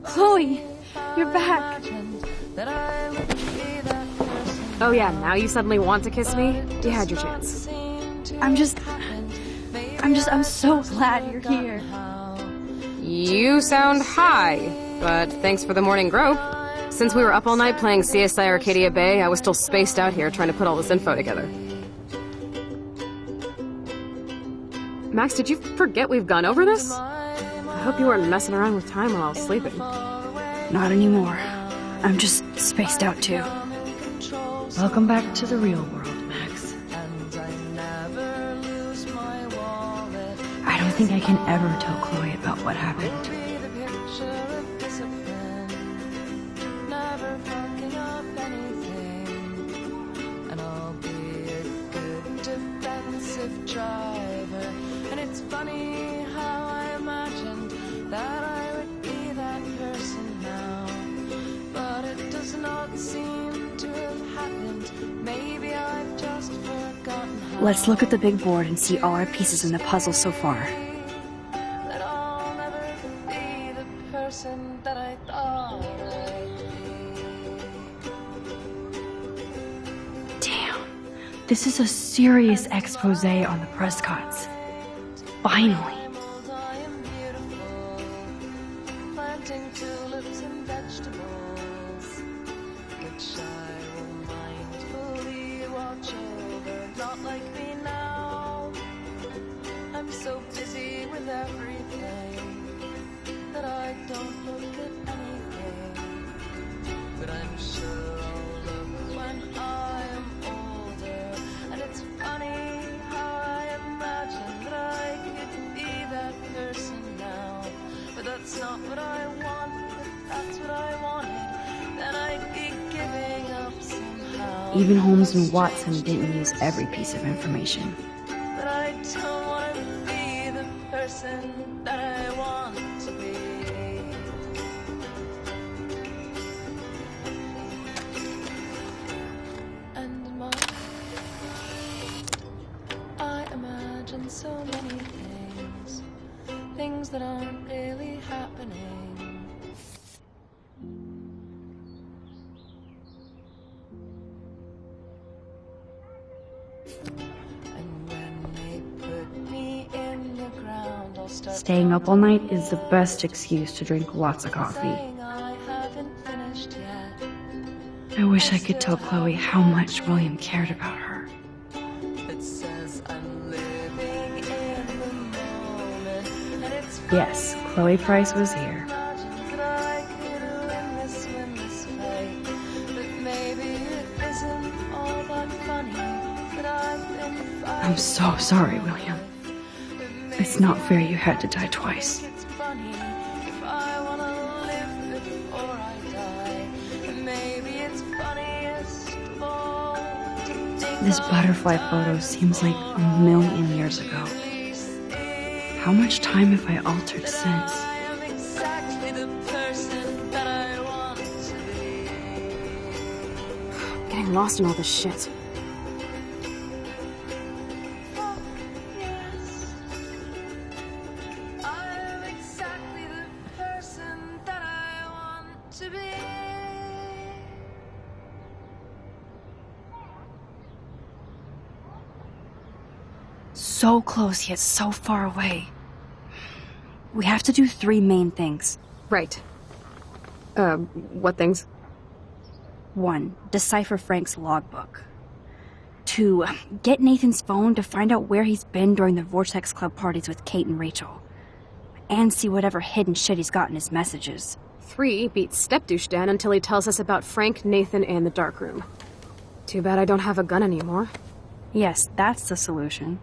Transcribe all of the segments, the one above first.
Chloe, you're back. Oh yeah, now you suddenly want to kiss me? You had your chance. I'm so glad you're here. You sound high, but thanks for the morning grope. Since we were up all night playing CSI Arcadia Bay, I was still spaced out here trying to put all this info together. Max, did you forget we've gone over this? I hope you weren't messing around with time while I was sleeping. Not anymore. I'm just spaced out too. Welcome back to the real world, Max. I don't think I can ever tell Chloe about what happened. Driver, and it's funny how I imagined that I would be that person now, but it does not seem to have happened. Maybe I've just forgotten how. Let's look at the big board and see all our pieces in the puzzle so far. That I'll never be the person that I thought I'd be. Damn. This is a serious expose on the Prescotts. Finally. Planting tulips and vegetables, which I will mindfully watch over. Not like me now. I'm so busy with everything that I don't look at anything. But I'm sure I'll look when I am older. And it's funny how I imagine that I could be that person now. But that's not what I want. If that's what I wanted, then I'd be giving up somehow. Even Holmes and Watson didn't use every piece of information. But I don't want to be the person that I want to be. And in my I imagine so many things, things that aren't really happening. And when they put me in the ground, I'll start Staying up all night is the best excuse to drink lots of coffee. saying I haven't finished yet. I wish I could tell Chloe how much William cared about her. It says I'm living in the moment, and it's Yes, Chloe Price was here. imagined that I could win this fight, but maybe it isn't all that funny that I've been fighting. I'm so sorry, William. It's not fair you had to die twice. It's funny if I wanna live before I die, and maybe it's funniest of all to think This butterfly photo seems like a million years ago. How much time have I altered since? I am exactly the person that I want to be. Getting lost in all this shit. Yes, I am exactly the person that I want to be. So close yet so far away. We have to do 3 main things. Right. What things? 1. Decipher Frank's logbook. 2. Get Nathan's phone to find out where he's been during the Vortex Club parties with Kate and Rachel. And see whatever hidden shit he's got in his messages. 3. Beat Stepdouche Dan until he tells us about Frank, Nathan, and the darkroom. Too bad I don't have a gun anymore. Yes, that's the solution.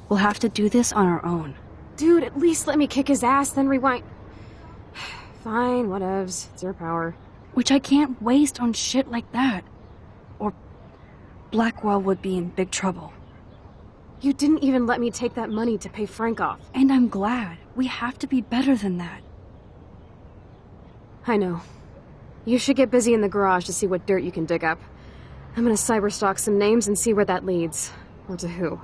We'll have to do this on our own. Dude, at least let me kick his ass, then rewind. Fine, whatevs. It's your power. Which I can't waste on shit like that. Or Blackwell would be in big trouble. You didn't even let me take that money to pay Frank off. And I'm glad. We have to be better than that. I know. You should get busy in the garage to see what dirt you can dig up. I'm gonna cyberstalk some names and see where that leads. Or to who.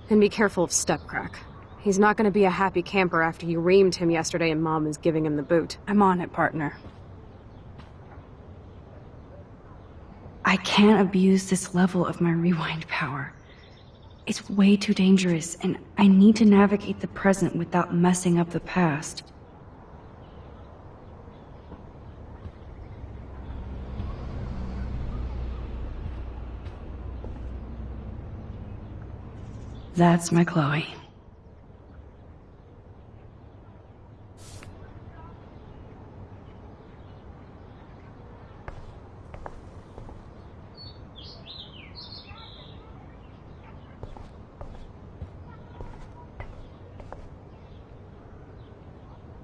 And be careful of Stepcrack. He's not gonna be a happy camper after you reamed him yesterday and Mom is giving him the boot. I'm on it, partner. I can't abuse this level of my rewind power. It's way too dangerous, and I need to navigate the present without messing up the past. That's my Chloe.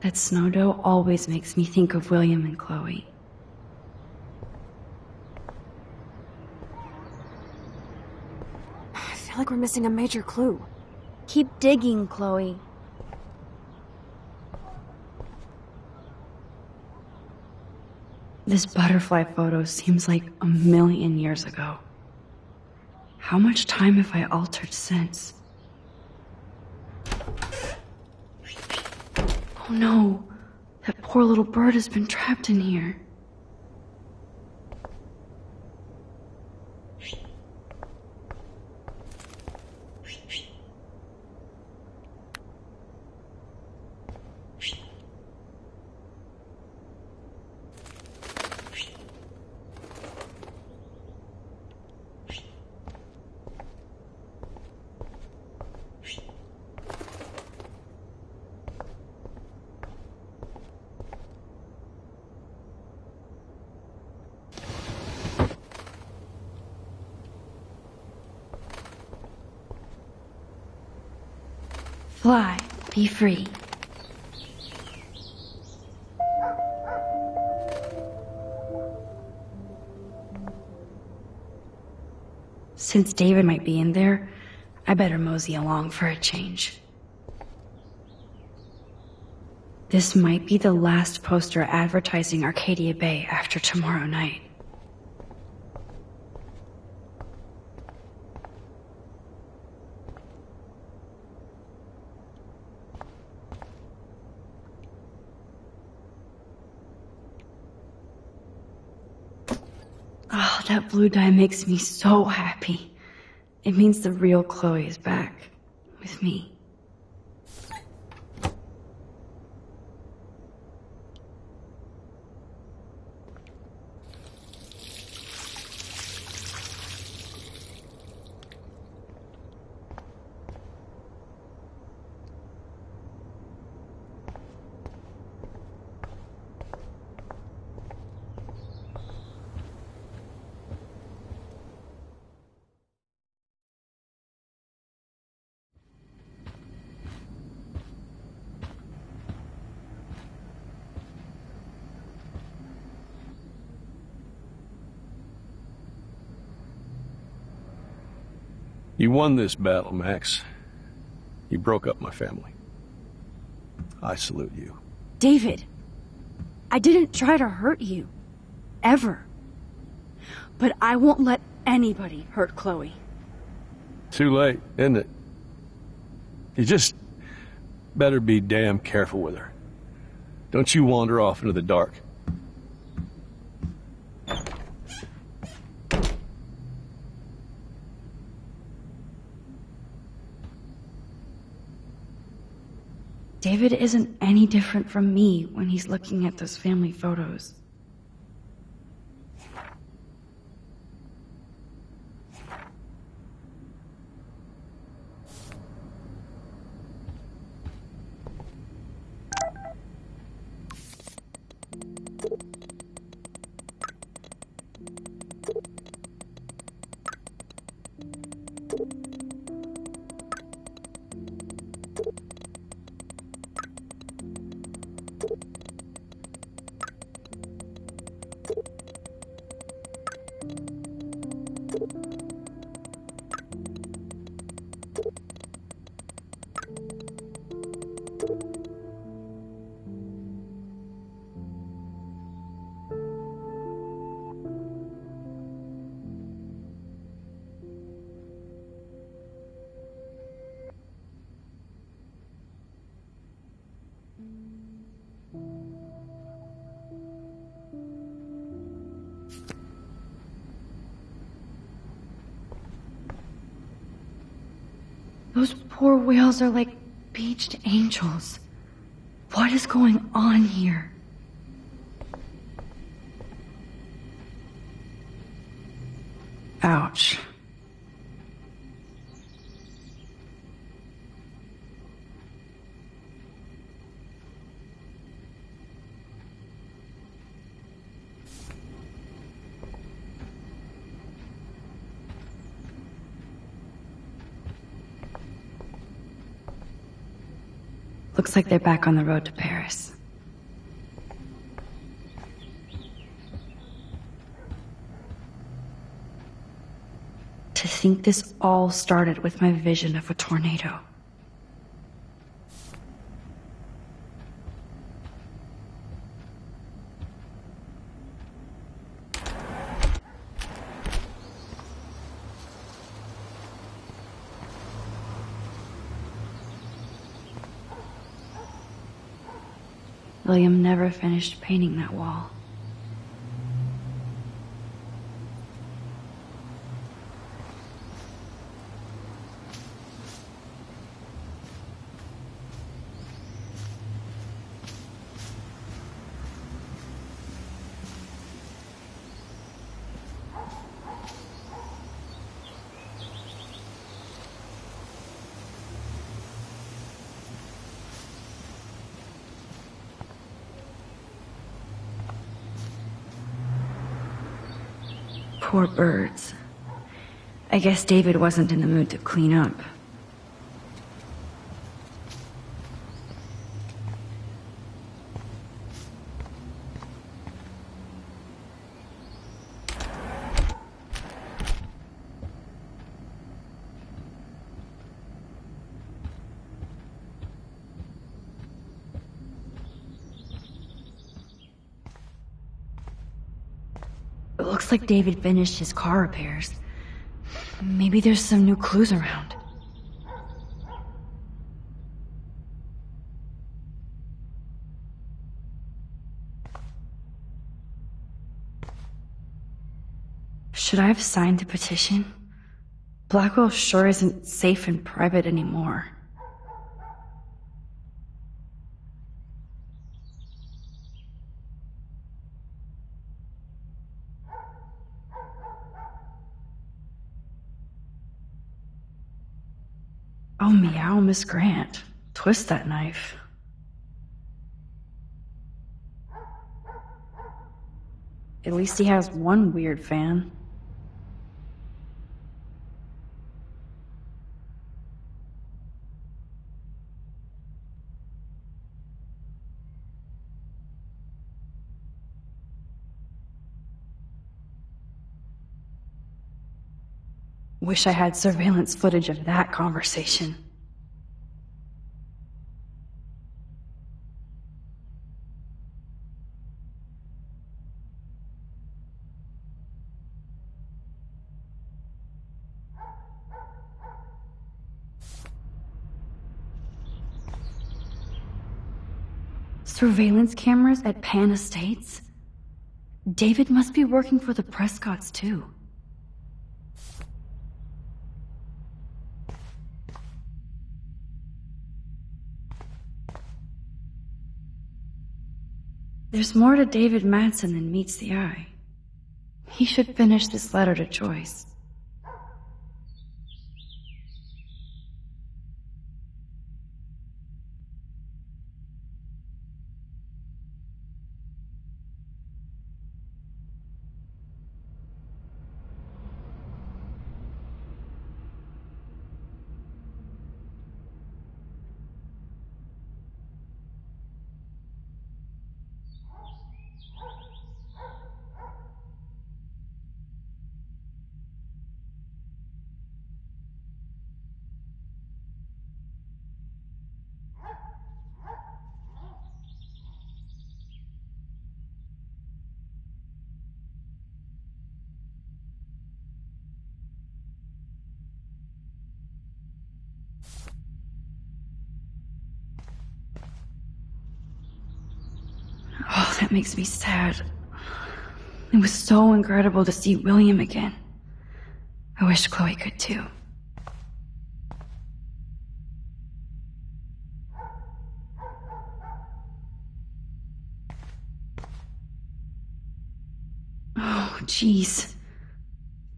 That snow dough always makes me think of William and Chloe. I feel like we're missing a major clue. Keep digging, Chloe. This butterfly photo seems like a million years ago. How much time have I altered since? Oh no, that poor little bird has been trapped in here. Fly, be free. Since David might be in there, I better mosey along for a change. This might be the last poster advertising Arcadia Bay after tomorrow night. Oh, that blue dye makes me so happy. It means the real Chloe is back. With me. You won this battle, Max. You broke up my family. I salute you. David, I didn't try to hurt you. Ever. But I won't let anybody hurt Chloe. Too late, isn't it? You just better be damn careful with her. Don't you wander off into the dark. David isn't any different from me when he's looking at those family photos. Those poor whales are like beached angels. What is going on here? Ouch. Looks like they're back on the road to Paris. To think this all started with my vision of a tornado. William never finished painting that wall. Poor birds. I guess David wasn't in the mood to clean up. It looks like David finished his car repairs. Maybe there's some new clues around. Should I have signed the petition? Blackwell sure isn't safe and private anymore. Oh, meow, Miss Grant. Twist that knife. At least he has one weird fan. Wish I had surveillance footage of that conversation. Surveillance cameras at Pan Estates? David must be working for the Prescotts, too. There's more to David Madsen than meets the eye. He should finish this letter to Joyce. makes me sad. It was so incredible to see William again. I wish Chloe could too. Oh, jeez.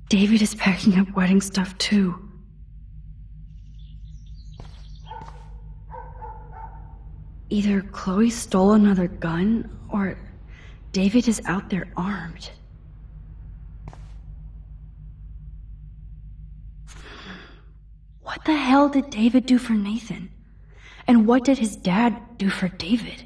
David is packing up wedding stuff too. Either Chloe stole another gun, or David is out there armed. What the hell did David do for Nathan? And what did his dad do for David?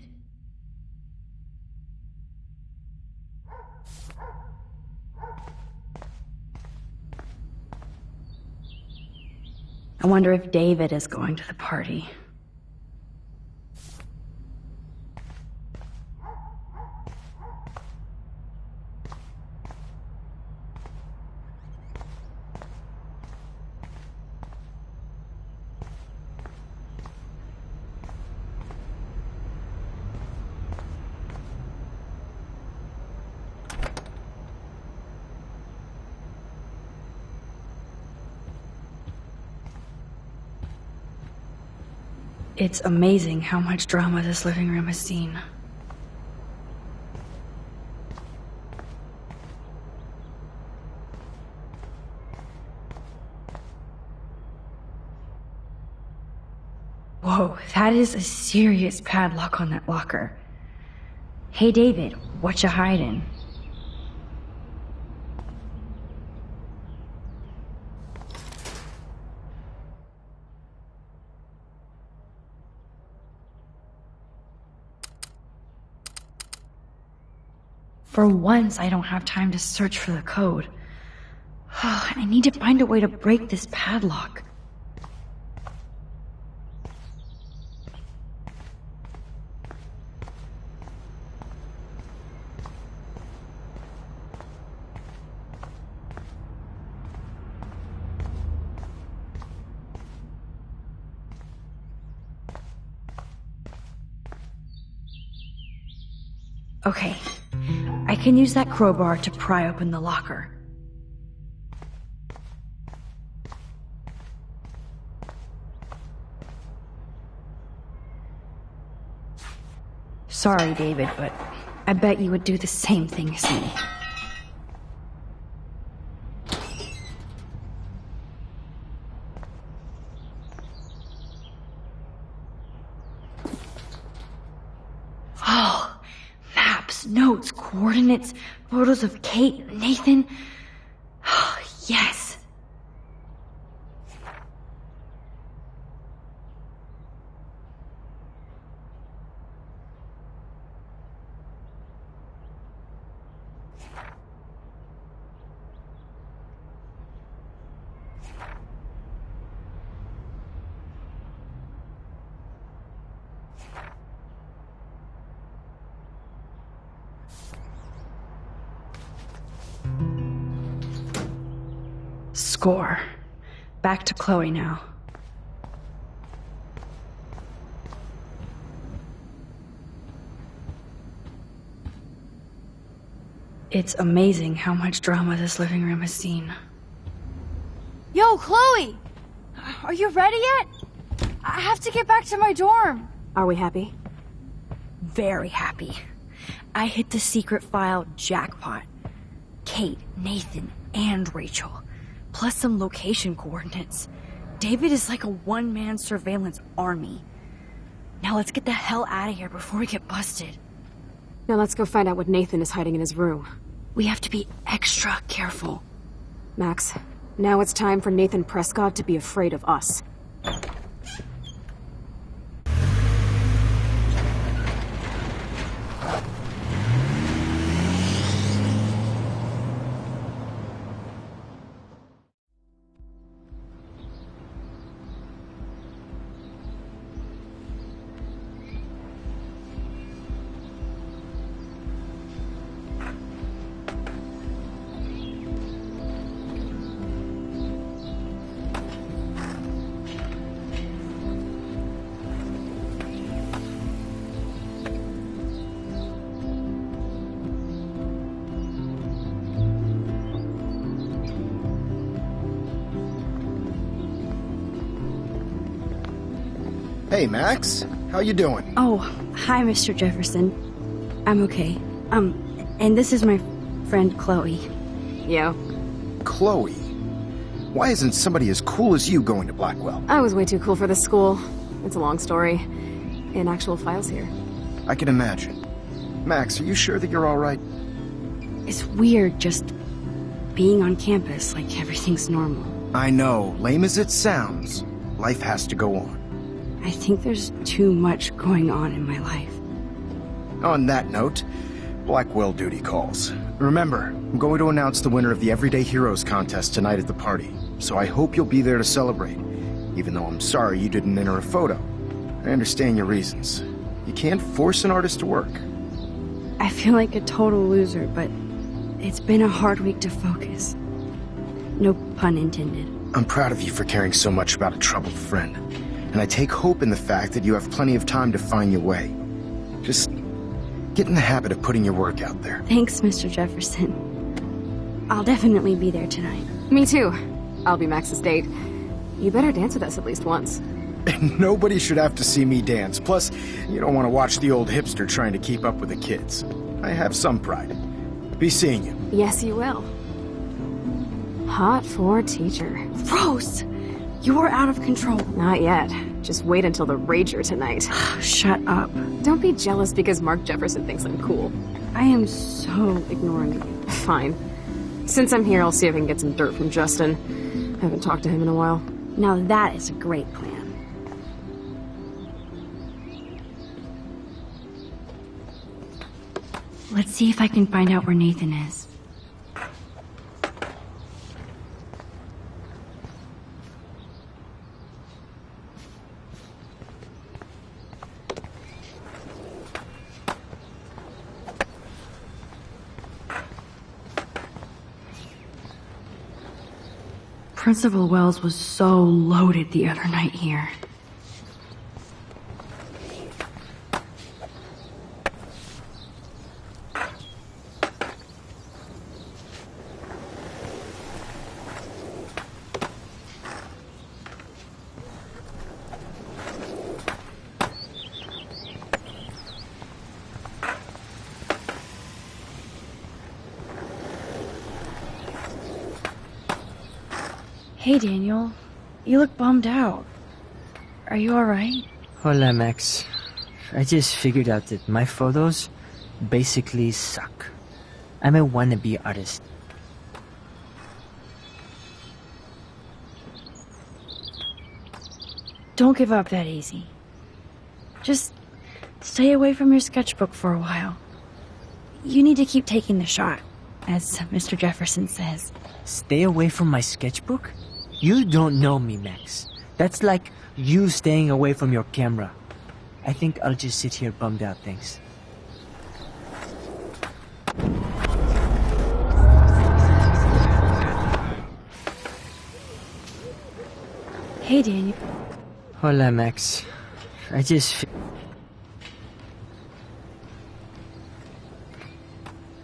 I wonder if David is going to the party. It's amazing how much drama this living room has seen. Whoa, that is a serious padlock on that locker. Hey David, what you hiding? For once, I don't have time to search for the code. I need to find a way to break this padlock. Okay. I can use that crowbar to pry open the locker. Sorry, David, but I bet you would do the same thing as me. Oh, maps, notes, coordinates, photos of Kate, Nathan. Oh, yes. Score. Back to Chloe now. It's amazing how much drama this living room has seen. Yo, Chloe! Are you ready yet? I have to get back to my dorm. Are we happy? Very happy. I hit the secret file jackpot. Kate, Nathan, and Rachel. Plus some location coordinates. David is like a one-man surveillance army. Now let's get the hell out of here before we get busted. Now let's go find out what Nathan is hiding in his room. We have to be extra careful. Max, now it's time for Nathan Prescott to be afraid of us. Hey, Max. How you doing? Oh, hi, Mr. Jefferson. I'm okay. And this is my friend Chloe. Yo. Chloe. Why isn't somebody as cool as you going to Blackwell? I was way too cool for this school. It's a long story. In actual files here. I can imagine. Max, are you sure that you're alright? It's weird just being on campus like everything's normal. I know, lame as it sounds, life has to go on. I think there's too much going on in my life. On that note, Blackwell duty calls. Remember, I'm going to announce the winner of the Everyday Heroes contest tonight at the party, so I hope you'll be there to celebrate, even though I'm sorry you didn't enter a photo. I understand your reasons. You can't force an artist to work. I feel like a total loser, but it's been a hard week to focus. No pun intended. I'm proud of you for caring so much about a troubled friend, and I take hope in the fact that you have plenty of time to find your way. Just get in the habit of putting your work out there. Thanks, Mr. Jefferson. I'll definitely be there tonight. Me too. I'll be Max's date. You better dance with us at least once. Nobody should have to see me dance. Plus, you don't want to watch the old hipster trying to keep up with the kids. I have some pride. Be seeing you. Yes, you will. Hot for teacher. Rose! You are out of control. Not yet. Just wait until the Rager tonight. Shut up. Don't be jealous because Mark Jefferson thinks I'm cool. I am so ignoring you. Fine. Since I'm here, I'll see if I can get some dirt from Justin. I haven't talked to him in a while. Now that is a great plan. Let's see if I can find out where Nathan is. Principal Wells was so loaded the other night here. Hey, Daniel. You look bummed out. Are you alright? Hola, Max. I just figured out that my photos basically suck. I'm a wannabe artist. Don't give up that easy. Just stay away from your sketchbook for a while. You need to keep taking the shot, as Mr. Jefferson says. Stay away from my sketchbook? You don't know me, Max. That's like you staying away from your camera. I think I'll just sit here bummed out, thanks. Hey, Daniel. Hola, Max. I just...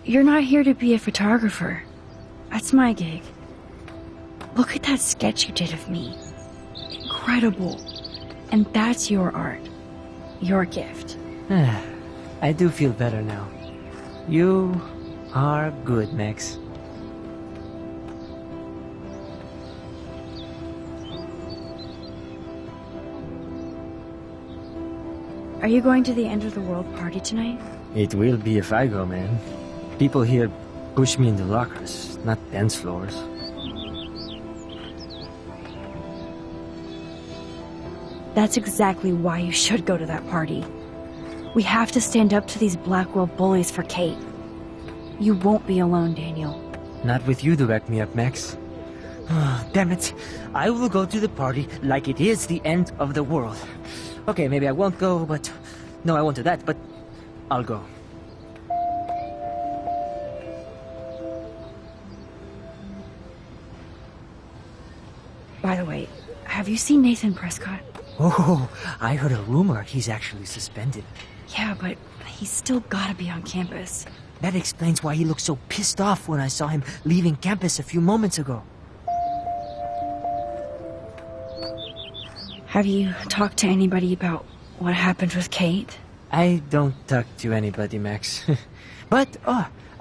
You're not here to be a photographer. That's my gig. Look at that sketch you did of me. Incredible. And that's your art. Your gift. I do feel better now. You are good, Max. Are you going to the End of the World party tonight? It will be if I go, man. People here push me into lockers, not dance floors. That's exactly why you should go to that party. We have to stand up to these Blackwell bullies for Kate. You won't be alone, Daniel. Not with you to back me up, Max. Damn it. I will go to the party like it is the end of the world. Okay, maybe I won't go, but... No, I won't do that, but... I'll go. By the way, have you seen Nathan Prescott? Oh, I heard a rumor he's actually suspended. Yeah, but he's still gotta be on campus. That explains why he looked so pissed off when I saw him leaving campus a few moments ago. Have you talked to anybody about what happened with Kate? I don't talk to anybody, Max. But,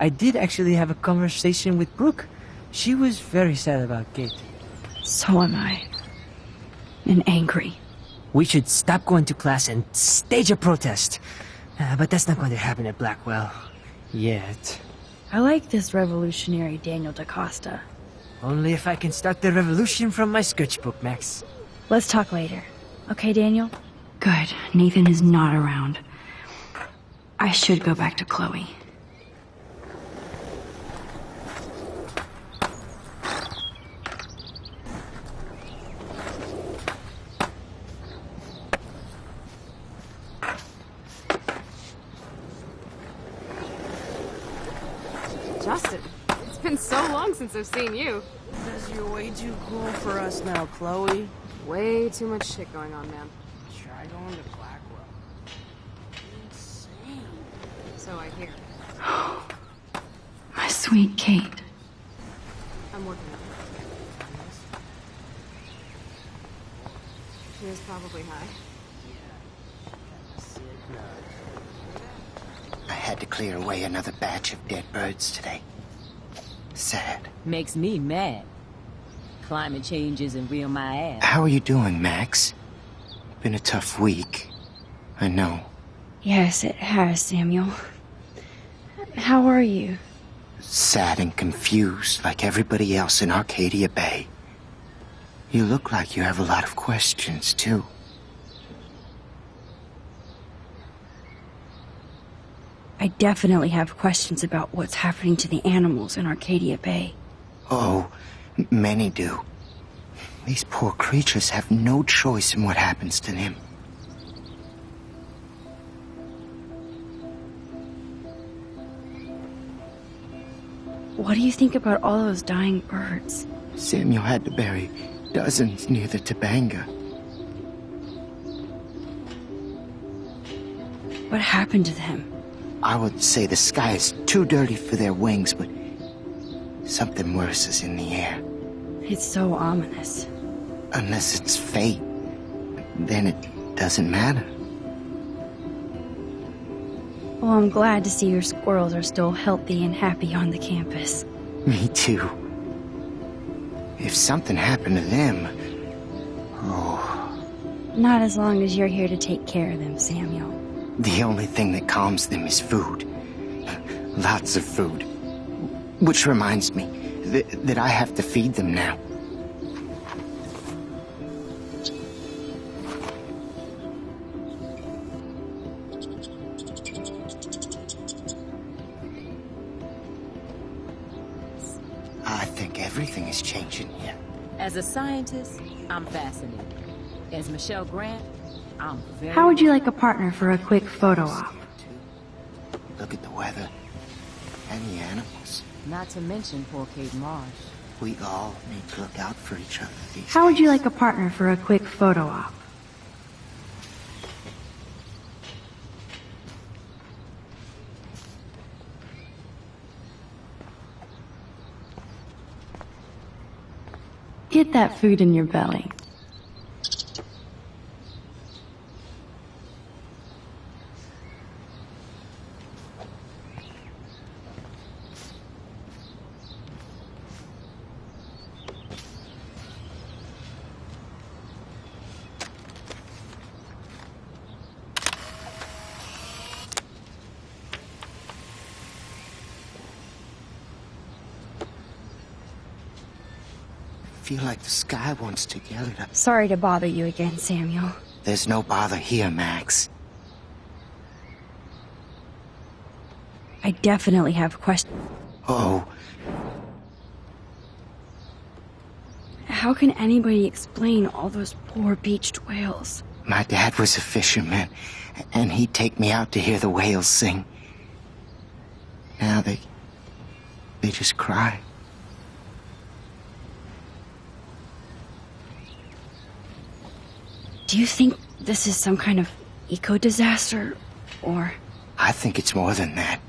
I did actually have a conversation with Brooke. She was very sad about Kate. So am I. And angry. We should stop going to class and stage a protest. But that's not going to happen at Blackwell. Yet. I like this revolutionary Daniel DaCosta. Only if I can start the revolution from my sketchbook, Max. Let's talk later. Okay, Daniel? Good. Nathan is not around. I should go back to Chloe. Justin, it's been so long since I've seen you. Because you're way too cool for us now, Chloe. Way too much shit going on, man. Try going to Blackwell. Insane. So I hear. My sweet Kate. I'm working on it. She was probably high. I had to clear away another batch of dead birds today. Sad. Makes me mad. Climate change isn't real my ass. How are you doing, Max? Been a tough week. I know. Yes, it has, Samuel. How are you? Sad and confused like everybody else in Arcadia Bay. You look like you have a lot of questions, too. I definitely have questions about what's happening to the animals in Arcadia Bay. Oh, many do. These poor creatures have no choice in what happens to them. What do you think about all those dying birds? Samuel had to bury dozens near the Tabanga. What happened to them? I would say the sky is too dirty for their wings, but something worse is in the air. It's so ominous. Unless it's fate, then it doesn't matter. Well, I'm glad to see your squirrels are still healthy and happy on the campus. Me too. If something happened to them... Oh, Not as long as you're here to take care of them, Samuel. the only thing that calms them is food. Lots of food. Which reminds me that I have to feed them now. I think everything is changing here. As a scientist, I'm fascinated. As Michelle Grant, I'm very... How would you like a partner for a quick photo op? Look at the weather. And the animals. Not to mention poor Kate Marsh. We all need to look out for each other these How would you days. like a partner for a quick photo op? Get that food in your belly. I feel like the sky wants to yell at us. Sorry to bother you again, Samuel. There's no bother here, Max. I definitely have questions. Oh, How can anybody explain all those poor beached whales? my dad was a fisherman, and he'd take me out to hear the whales sing. Now they just cry. Do you think this is some kind of eco-disaster, or... I think it's more than that.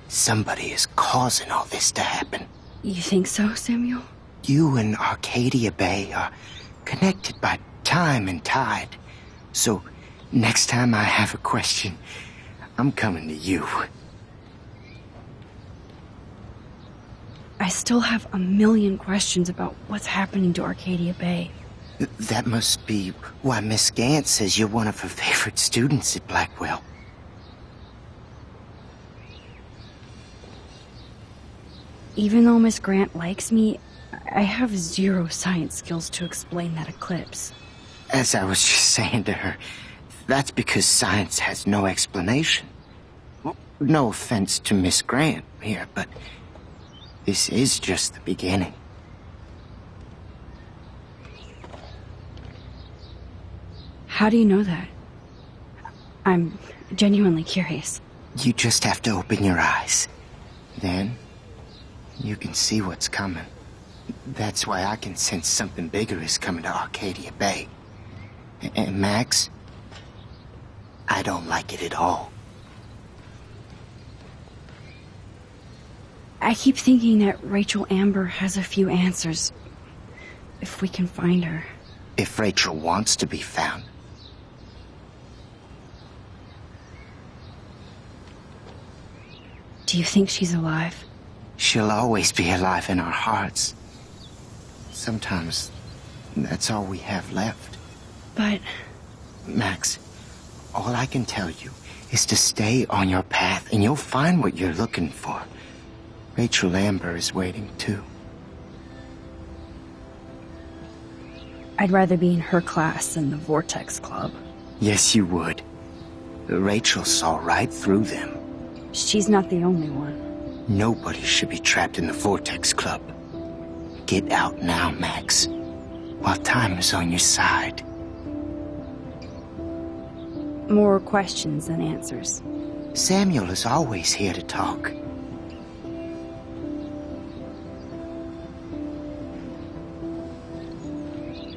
Somebody is causing all this to happen. You think so, Samuel? You and Arcadia Bay are connected by time and tide. So, next time I have a question, I'm coming to you. I still have a million questions about what's happening to Arcadia Bay. That must be why Miss Gant says you're one of her favorite students at Blackwell. Even though Miss Grant likes me, I have zero science skills to explain that eclipse. As I was just saying to her, that's because science has no explanation. Well, no offense to Miss Grant here, but this is just the beginning. How do you know that? I'm genuinely curious. You just have to open your eyes. Then, you can see what's coming. That's why I can sense something bigger is coming to Arcadia Bay. And Max, I don't like it at all. I keep thinking that Rachel Amber has a few answers. If we can find her. If Rachel wants to be found. Do you think she's alive? She'll always be alive in our hearts. Sometimes, that's all we have left. But... Max, all I can tell you is to stay on your path and you'll find what you're looking for. Rachel Amber is waiting too. I'd rather be in her class than the Vortex Club. Yes, you would. Rachel saw right through them. She's not the only one. Nobody should be trapped in the Vortex Club. Get out now, Max, while time is on your side. More questions than answers. Samuel is always here to talk.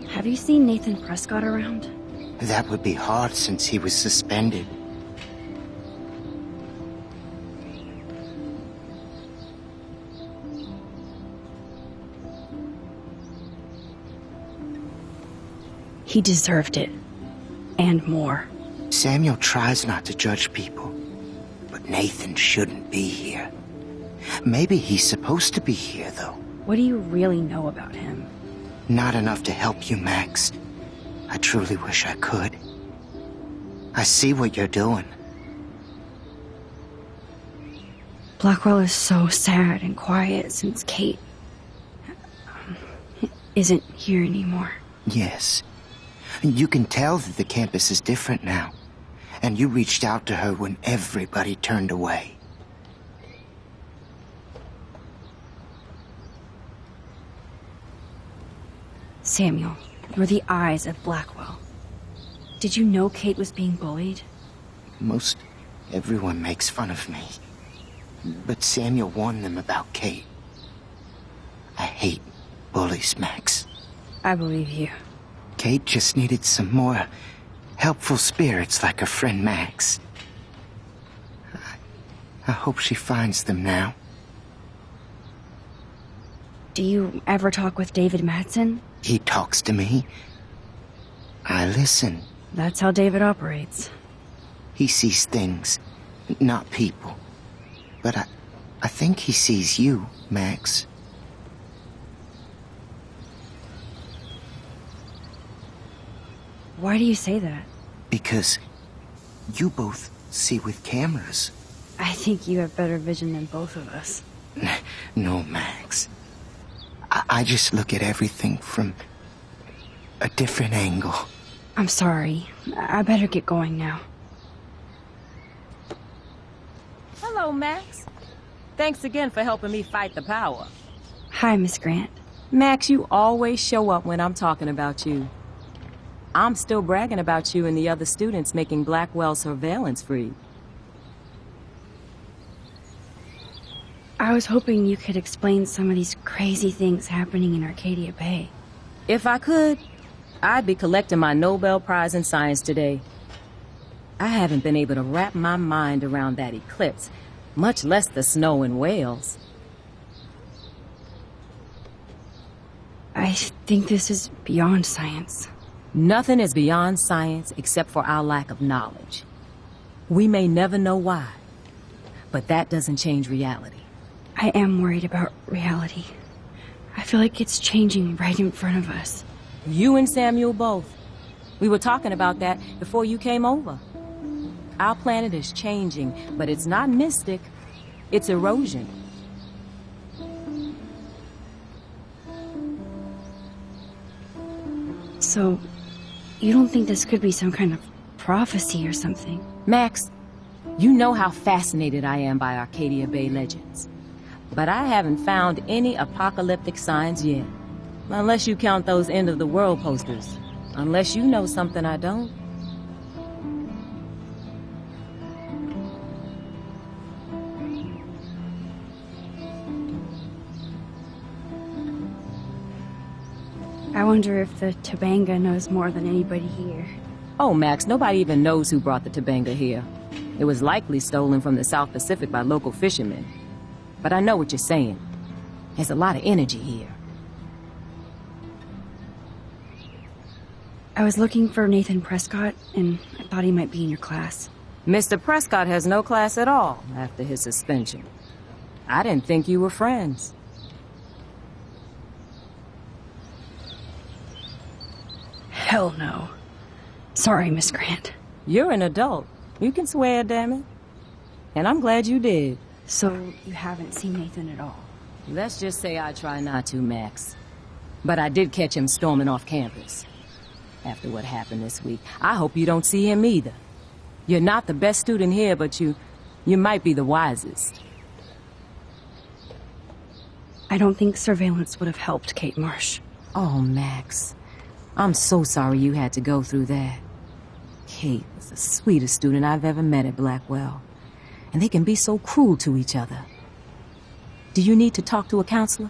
Have you seen Nathan Prescott around? That would be hard since he was suspended. He deserved it. And more. Samuel tries not to judge people, but Nathan shouldn't be here. Maybe he's supposed to be here, though. What do you really know about him? Not enough to help you, Max. I truly wish I could. I see what you're doing. Blackwell is so sad and quiet since Kate isn't here anymore. Yes. You can tell that the campus is different now. And you reached out to her when everybody turned away. Samuel, you're the eyes of Blackwell. Did you know Kate was being bullied? Most everyone makes fun of me. But Samuel warned them about Kate. I hate bullies, Max. I believe you. Kate just needed some more helpful spirits like her friend Max. I hope she finds them now. Do you ever talk with David Madsen? He talks to me. I listen. That's how David operates. He sees things, not people. But I think he sees you, Max. Why do you say that? Because you both see with cameras. I think you have better vision than both of us. No, Max. I just look at everything from a different angle. I'm sorry. I better get going now. Hello, Max. Thanks again for helping me fight the power. Hi, Miss Grant. Max, you always show up when I'm talking about you. I'm still bragging about you and the other students making Blackwell surveillance free. I was hoping you could explain some of these crazy things happening in Arcadia Bay. If I could, I'd be collecting my Nobel Prize in Science today. I haven't been able to wrap my mind around that eclipse, much less the snow in Wales. I think this is beyond science. Nothing is beyond science except for our lack of knowledge. We may never know why, but that doesn't change reality. I am worried about reality. I feel like it's changing right in front of us. You and Samuel both. We were talking about that before you came over. Our planet is changing, but it's not mystic. It's erosion. So, you don't think this could be some kind of prophecy or something? Max, you know how fascinated I am by Arcadia Bay legends. But I haven't found any apocalyptic signs yet. Unless you count those end-of-the-world posters. Unless you know something I don't. I wonder if the Tobanga knows more than anybody here. Oh, Max, nobody even knows who brought the Tobanga here. It was likely stolen from the South Pacific by local fishermen. But I know what you're saying. There's a lot of energy here. I was looking for Nathan Prescott, and I thought he might be in your class. Mr. Prescott has no class at all after his suspension. I didn't think you were friends. Hell no. Sorry, Miss Grant. You're an adult. You can swear, damn it. And I'm glad you did. So, you haven't seen Nathan at all? Let's just say I try not to, Max. But I did catch him storming off campus. After what happened this week, I hope you don't see him either. You're not the best student here, but you might be the wisest. I don't think surveillance would have helped, Kate Marsh. Oh, Max. I'm so sorry you had to go through that. Kate was the sweetest student I've ever met at Blackwell. And they can be so cruel to each other. Do you need to talk to a counselor?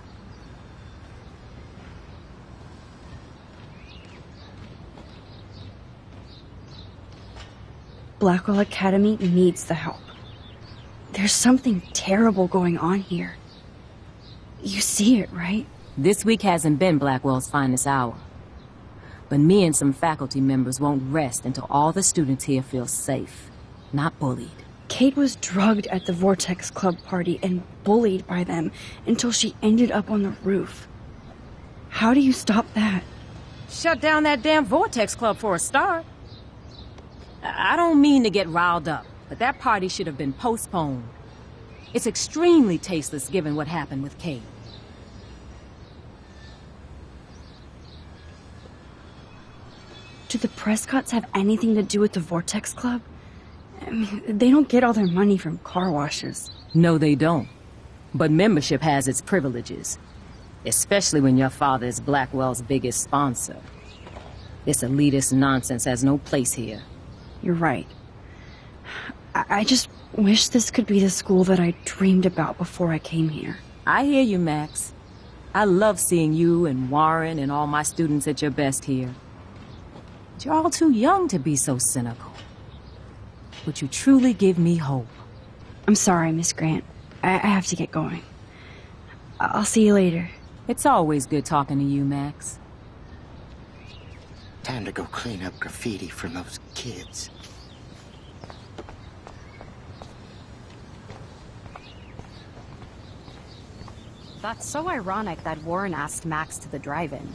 Blackwell Academy needs the help. There's something terrible going on here. You see it, right? This week hasn't been Blackwell's finest hour. But me and some faculty members won't rest until all the students here feel safe, not bullied. Kate was drugged at the Vortex Club party and bullied by them until she ended up on the roof. How do you stop that? Shut down that damn Vortex Club for a start. I don't mean to get riled up, but that party should have been postponed. It's extremely tasteless given what happened with Kate. Do the Prescotts have anything to do with the Vortex Club? I mean, they don't get all their money from car washes. No, they don't. But membership has its privileges. Especially when your father is Blackwell's biggest sponsor. This elitist nonsense has no place here. You're right. I just wish this could be the school that I dreamed about before I came here. I hear you, Max. I love seeing you and Warren and all my students at your best here. But you're all too young to be so cynical. But you truly give me hope. I'm sorry, Miss Grant. I have to get going. I'll see you later. It's always good talking to you, Max. Time to go clean up graffiti from those kids. That's so ironic that Warren asked Max to the drive-in.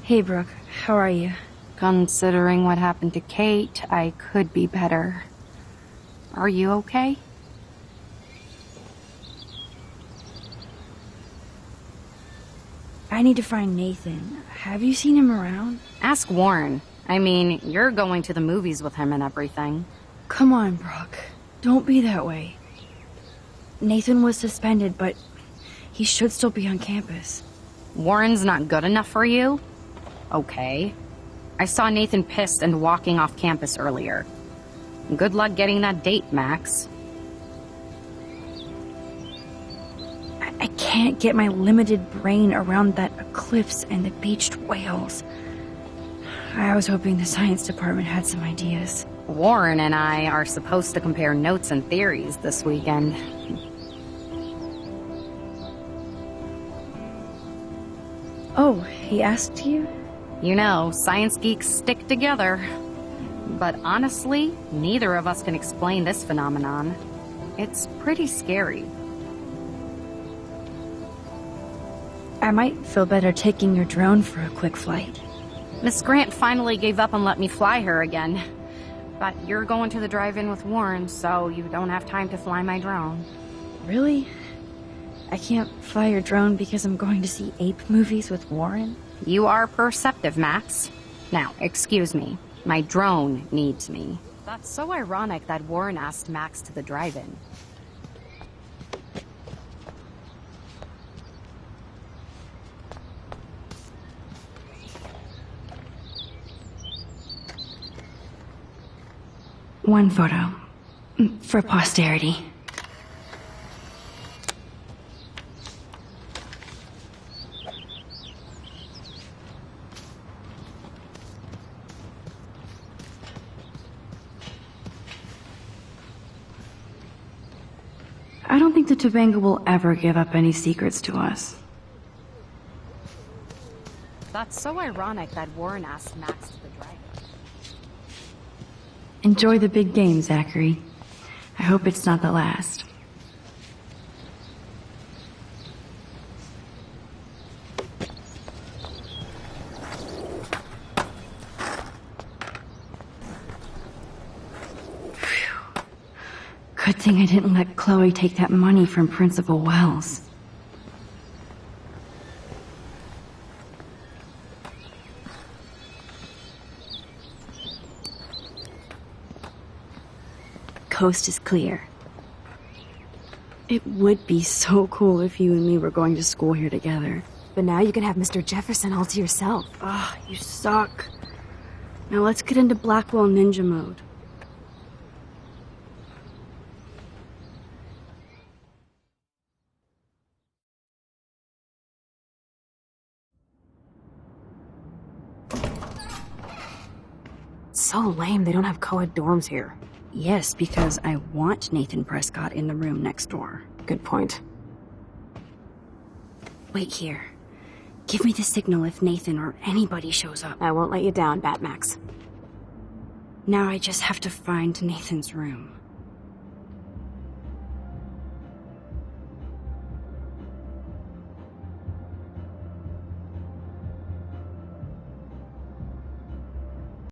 Hey, Brooke. How are you? Considering what happened to Kate, I could be better. Are you okay? I need to find Nathan. Have you seen him around? Ask Warren. I mean, you're going to the movies with him and everything. Come on, Brooke. Don't be that way. Nathan was suspended, but he should still be on campus. Warren's not good enough for you? Okay. I saw Nathan pissed and walking off campus earlier. Good luck getting that date, Max. I can't get my limited brain around that eclipse and the beached whales. I was hoping the science department had some ideas. Warren and I are supposed to compare notes and theories this weekend. Oh, he asked you? You know, science geeks stick together. But honestly, neither of us can explain this phenomenon. It's pretty scary. I might feel better taking your drone for a quick flight. Miss Grant finally gave up and let me fly her again. But you're going to the drive-in with Warren, so you don't have time to fly my drone. Really? I can't fly your drone because I'm going to see ape movies with Warren? You are perceptive, Max. Now, excuse me. My drone needs me. That's so ironic that Warren asked Max to the drive-in. One photo. For posterity. I don't think the Tobanga will ever give up any secrets to us. That's so ironic that Warren asked Max to the drive-in. Enjoy the big game, Zachary. I hope it's not the last. Phew. Good thing I didn't let Chloe take that money from Principal Wells. Coast is clear. It would be so cool if you and me were going to school here together. But now you can have Mr. Jefferson all to yourself. Ah, you suck. Now let's get into Blackwell Ninja mode. It's so lame they don't have co-ed dorms here. Yes, because I want Nathan Prescott in the room next door. Good point. Wait here. Give me the signal if Nathan or anybody shows up. I won't let you down, Batmax. Now I just have to find Nathan's room.